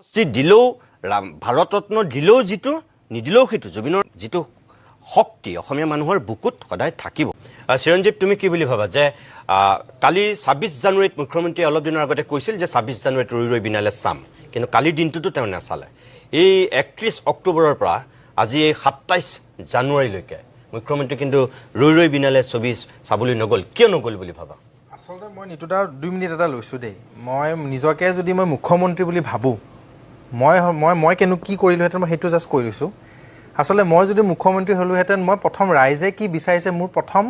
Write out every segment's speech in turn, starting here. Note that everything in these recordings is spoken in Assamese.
পদ্মশ্ৰী দিলেও ভাৰতৰত্ন দিলেও যিটো নিদিলেও সেইটো জুবিনৰ যিটো শক্তি অসমীয়া মানুহৰ বুকুত সদায় থাকিব। চিৰঞ্জীৱ, তুমি কি বুলি ভাবা যে কালি ২৬ জানুৱাৰীত মুখ্যমন্ত্ৰীয়ে অলপ দিনৰ আগতে কৈছিল যে ২৬ জানুৱাৰীত ৰৈ ৰৈ বিনালে চাম, কিন্তু কালিৰ দিনটোতো তেওঁ নাচালে। এই ৩১ অক্টোবৰৰ পৰা আজি এই ২৭ জানুৱাৰীলৈকে মুখ্যমন্ত্ৰী কিন্তু ৰৈ ৰৈ বিনালে ছবি চাবলৈ নগ'ল, কিয় নগ'ল বুলি ভাবা? আচলতে মই নিতুটা ২ মিনিট এটা লৈছোঁ দেই। মই নিজকে যদি মই মুখ্যমন্ত্ৰী বুলি ভাবোঁ, মই কি কৰিলোহেঁতেন মই সেইটো জাষ্ট কৈ লৈছোঁ। আচলতে মই যদি মুখ্যমন্ত্ৰী হ'লোহেঁতেন, মই প্ৰথম ৰাইজে কি বিচাৰিছে মোৰ প্ৰথম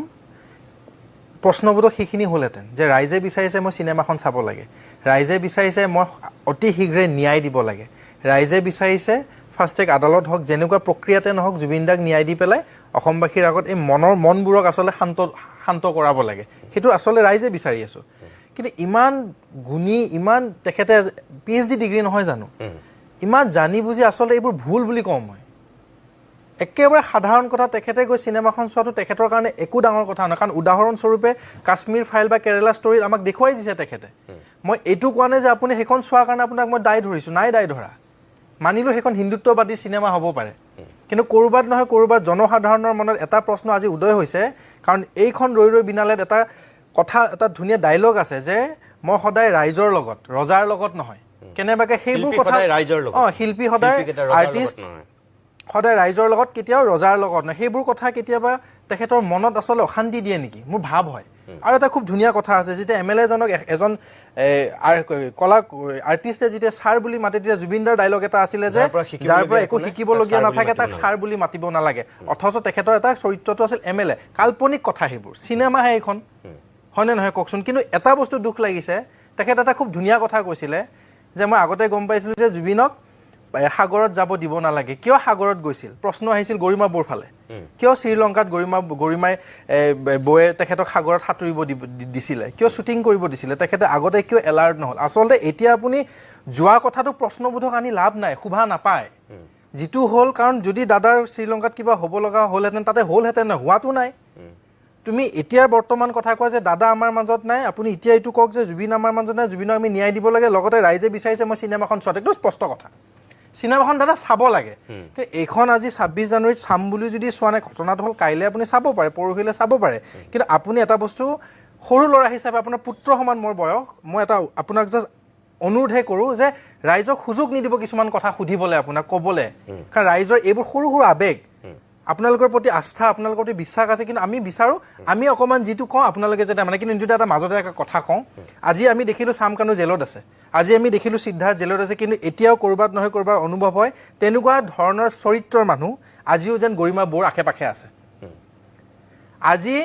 প্ৰশ্নবোধক সেইখিনি হ'লহেঁতেন যে ৰাইজে বিচাৰিছে মই চিনেমাখন চাব লাগে, ৰাইজে বিচাৰিছে মই অতি শীঘ্ৰে ন্যায় দিব লাগে, ৰাইজে বিচাৰিছে ফাষ্ট ট্ৰেক আদালত হওক, যেনেকুৱা প্ৰক্ৰিয়াতে নহওক জুবিন দাক ন্যায় দি পেলাই অসমবাসীৰ আগত এই মনবোৰক আচলতে শান্ত কৰাব লাগে, সেইটো আচলতে ৰাইজে বিচাৰি আছোঁ। কিন্তু ইমান গুণী, ইমান তেখেতে PhD ডিগ্ৰী নহয় জানো, ইমান জানি বুজি আচলতে এইবোৰ ভুল বুলি কওঁ মই। একেবাৰে সাধাৰণ কথা, তেখেতে গৈ চিনেমাখন চোৱাটো তেখেতৰ কাৰণে একো ডাঙৰ কথা নহয়, কাৰণ উদাহৰণস্বৰূপে কাশ্মীৰ ফাইল বা কেৰেলা ষ্টৰীত আমাক দেখুৱাই দিছে তেখেতে। মই এইটো কোৱা নাই যে আপুনি সেইখন চোৱাৰ কাৰণে আপোনাক মই দায় ধৰিছোঁ, নাই দায় ধৰা। মানিলোঁ সেইখন হিন্দুত্ববাদী চিনেমা হ'ব পাৰে, কিন্তু ক'ৰবাত নহয় ক'ৰবাত জনসাধাৰণৰ মনত এটা প্ৰশ্ন আজি উদয় হৈছে, কাৰণ এইখন ৰৈ ৰৈ বিনালেত এটা কথা, এটা ধুনীয়া ডাইলগ আছে যে মই সদায় ৰাইজৰ লগত, ৰজাৰ লগত নহয়। কেনেবাকৈ সেইবোৰ কথা, শিল্পী সদায় আৰ্টিষ্ট সদায় ৰাইজৰ লগত, কেতিয়াও ৰজাৰ লগত নহয়। সেইবোৰ কথা কেতিয়াবা তেখেতৰ মনত আচলতে অশান্তি দিয়ে নেকি, মোৰ ভাৱ হয়। আৰু এটা খুব ধুনীয়া কথা আছে, যেতিয়া MLA জনক এজন কলা আৰ্টিষ্টে যেতিয়া ছাৰ বুলি মাতে, তেতিয়া জুবিনদাৰ ডাইলগ এটা আছিলে যে যাৰ পৰা একো শিকিবলগীয়া নাথাকে তাক ছাৰ বুলি মাতিব নালাগে। অথচ তেখেতৰ এটা চৰিত্ৰটো আছিল MLA, কাল্পনিক কথা সেইবোৰ, চিনেমাহে এইখন, হয়নে নহয় কওকচোন। কিন্তু এটা বস্তু দুখ লাগিছে, তেখেতে এটা খুব ধুনীয়া কথা কৈছিলে যে মই আগতে গম পাইছিলোঁ যে জুবিনক সাগৰত যাব দিব নালাগে। কিয় সাগৰত গৈছিল? প্ৰশ্ন আহিছিল গৰিমা বৌৰ ফালে, কিয় শ্ৰীলংকাত গৰিমাই বৌয়ে তেখেতক সাগৰত সাঁতুৰিব দিছিলে, কিয় শ্বুটিং কৰিব দিছিলে, তেখেতে আগতে কিয় এলাৰ্ট নহ'ল? আচলতে এতিয়া আপুনি যোৱা কথাটো প্ৰশ্নবোধক আনি লাভ নাই, শোভা নাপায়। যিটো হ'ল, কাৰণ যদি দাদাৰ শ্ৰীলংকাত কিবা হ'ব লগা হ'লহেঁতেন তাতে হ'লহেঁতেন, হোৱাটো নাই। তুমি এতিয়াৰ বৰ্তমান কথা কোৱা যে দাদা আমাৰ মাজত নাই, আপুনি এতিয়া এইটো কওক যে জুবিন আমাৰ মাজত নাই, জুবিনক আমি ন্যায় দিব লাগে, লগতে ৰাইজে বিচাৰিছে মই চিনেমাখন চোৱাটো, একদম স্পষ্ট কথা। চিনেমাখন দাদা চাব লাগে। এইখন আজি ২৬ জানুৱাৰীত চাম বুলি যদি চোৱা নাই, ঘটনাটো হ'ল কাইলৈ আপুনি চাব পাৰে, পৰহিলৈ চাব পাৰে, কিন্তু আপুনি এটা বস্তু সৰু ল'ৰা হিচাপে, আপোনাৰ পুত্ৰ সমান মোৰ বয়স, মই এটা আপোনাক জাষ্ট অনুৰোধহে কৰোঁ যে ৰাইজক সুযোগ নিদিব কিছুমান কথা সুধিবলৈ, আপোনাক ক'বলৈ, কাৰণ ৰাইজৰ এইবোৰ সৰু সৰু আৱেগ, আপোনালোকৰ প্ৰতি আস্থা, আপোনালোকৰ প্ৰতি বিশ্বাস আছে, কিন্তু আমি বিচাৰোঁ আমি অকণমান যিটো কওঁ আপোনালোকে যাতে মানে, কিন্তু যদি এটা মাজতে এটা কথা কওঁ, আজি আমি দেখিলোঁ চাম কানু জেলত আছে, আজি আমি দেখিলোঁ সিদ্ধাৰ্থ জেলত আছে, কিন্তু এতিয়াও ক'ৰবাত নহয় ক'ৰবাত অনুভৱ হয় তেনেকুৱা ধৰণৰ চৰিত্ৰৰ মানুহ আজিও যেন গৰিমা বৌৰ আশে পাশে আছে। আজি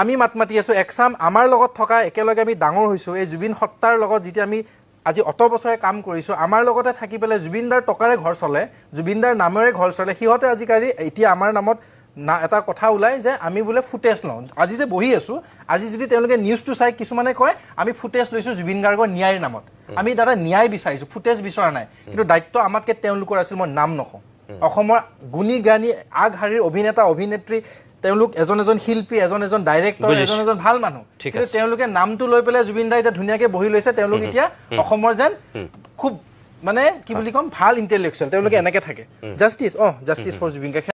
আমি মাত মাতি আছোঁ একচাম আমাৰ লগত থকা, একেলগে আমি ডাঙৰ হৈছোঁ এই জুবিন সত্তাৰ লগত, যেতিয়া আমি আজি অত বছৰে কাম কৰিছোঁ, আমাৰ লগতে থাকি পেলাই জুবিনদাৰ টকাৰে ঘৰ চলে, জুবিনদাৰ নামেৰে ঘৰ চলে, সিহঁতে আজিকালি এতিয়া আমাৰ নামত এটা কথা ওলায় যে আমি বোলে ফুটেজ লওঁ। আজি যে বহি আছোঁ, আজি যদি তেওঁলোকে নিউজটো চাই কিছুমানে কয় আমি ফুটেজ লৈছোঁ জুবিন গাৰ্গৰ ন্যায়ৰ নামত। আমি দাদা ন্যায় বিচাৰিছোঁ, ফুটেজ বিচৰা নাই। কিন্তু দায়িত্ব আমাতকৈ তেওঁলোকৰ আছিল, মই নাম নকওঁ। অসমৰ গুণী জ্ঞানী আগশাৰীৰ অভিনেতা অভিনেত্ৰী, তেওঁলোক এজন এজন শিল্পী, এজন এজন ডাইৰেক্টৰ, এজন এজন ভাল মানুহ, কিন্তু তেওঁলোকে নামটো লৈ পেলাই জুবিন দাই এতিয়া ধুনীয়াকৈ বহি লৈছে। তেওঁলোক এতিয়া অসমৰ যেন খুব মানে কি বুলি ক'ম ভাল ইণ্টেলেকচুৱেল, তেওঁলোকে এনেকৈ থাকে। Justice justice for Zubeen Garg.